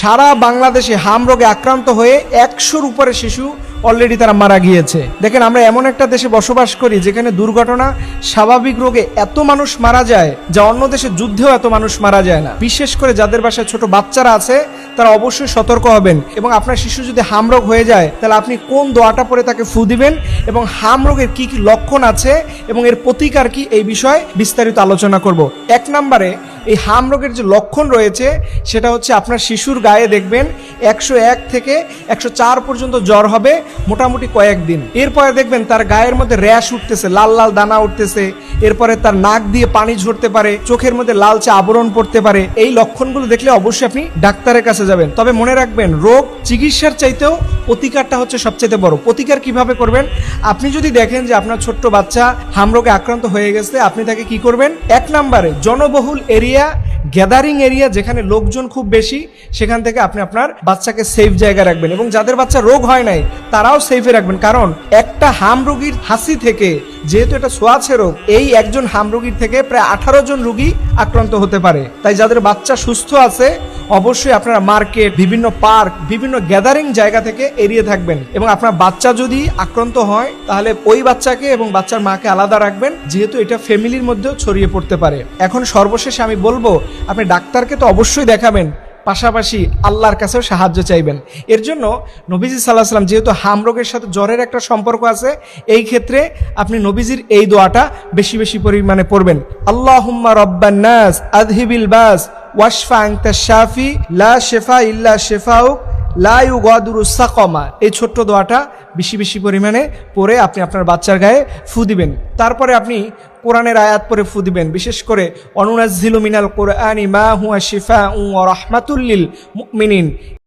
সারা বাংলাদেশে হাম রোগে আক্রান্ত হয়ে 100-র উপরে শিশু অলরেডি তারা মারা গিয়েছে। দেখেন, আমরা এমন একটা দেশে বসবাস করি যেখানে দুর্ঘটনা, স্বাভাবিক রোগে এত মানুষ মারা যায় যা অন্য দেশে যুদ্ধেও এত মানুষ মারা যায় না। বিশেষ করে যাদের বাসায় ছোট বাচ্চারা আছে তারা অবশ্যই সতর্ক হবেন, এবং আপনার শিশু যদি হাম রোগ হয়ে যায় তাহলে আপনি কোন দোয়াটা পরে তাকে ফু দিবেন এবং হাম রোগের কি কি লক্ষণ আছে এবং এর প্রতিকার কি, এই বিষয়ে বিস্তারিত আলোচনা করব। 1 নম্বরে এই হাম রোগের যে লক্ষণ রয়েছে সেটা হচ্ছে আপনার শিশুর গায়ে দেখবেন 101 থেকে 104 পর্যন্ত জ্বর হবে মোটামুটি কয়েকদিন। এরপরে দেখবেন তার গায়ের মধ্যে র্যাশ উঠতেছে, লাল লাল দানা উঠতেছে। এরপরে তার নাক দিয়ে পানি ঝরতে পারে, চোখের মধ্যে লালচে আবরণ পড়তে পারে। এই লক্ষণগুলো দেখলে অবশ্যই আপনি ডাক্তারের কাছে যাবেন। তবে মনে রাখবেন, রোগ চিকিৎসার চাইতেও প্রতিকারটা হচ্ছে সবচেয়ে বড়। প্রতিকার কিভাবে করবেন? আপনি যদি দেখেন যে আপনার ছোট্ট বাচ্চা হাম রোগে আক্রান্ত হয়ে গেছে, আপনি তাকে কি করবেন? 1 নম্বরে জনবহুল এরিয়া, গ্যাদারিং এরিয়া, যেখানে লোকজন খুব বেশি, সেখান থেকে আপনি আপনার বাচ্চাকে সেফ জায়গায় রাখবেন, এবং যাদের বাচ্চা রোগ হয় নাই তারাও সেফে রাখবেন। কারণ একটা হাম রোগীর হাসি থেকে, যেহেতু এটা ছোঁয়াচে রোগ, এই একজন হাম রোগীর থেকে প্রায় 18 জন রোগী আক্রান্ত হতে পারে। তাই যাদের বাচ্চা সুস্থ আছে অবশ্যই আপনারা মার্কেট, বিভিন্ন পার্ক, বিভিন্ন গ্যাদারিং জায়গা থেকে এড়িয়ে থাকবেন। এবং আপনার বাচ্চা যদি আক্রান্ত হয় তাহলে ওই বাচ্চাকে এবং বাচ্চার মাকে আলাদা রাখবেন, যেহেতু এটা ফ্যামিলির মধ্যেও ছড়িয়ে পড়তে পারে। এখন সর্বশেষে আমি বলবো, আপনি ডাক্তারকে তো অবশ্যই দেখাবেন, পাশাপাশি আল্লাহর কাছেও সাহায্য চাইবেন। এর জন্য নবীজি সাল্লাল্লাহু আলাইহি ওয়াসাল্লাম, যেহেতু হাম রোগের সাথে জ্বরের একটা সম্পর্ক আছে, এই ক্ষেত্রে আপনি নবীজির এই দোয়াটা বেশি বেশি পরিমাণে পড়বেন। আল্লাহুম্মা রাব্বান নাস আযহিবিল বাস ওয়াশফা আনতা শাফি লা শিফা ইল্লা শিফাউক লা ইউগাদিরু সাকমা। এই ছোট্ট দোয়াটা বেশি বেশি পরিমাণে পড়ে আপনি আপনার বাচ্চার গায়ে ফু দিবেন। তারপরে আপনি কোরআনের আয়াত পরে ফু দিবেন, বিশেষ করে অনুনাজ্জিলু মিনাল কুরআনি মা হুয়া শিফাউন ওয়া রাহমাতুল লিল মুমিনিন।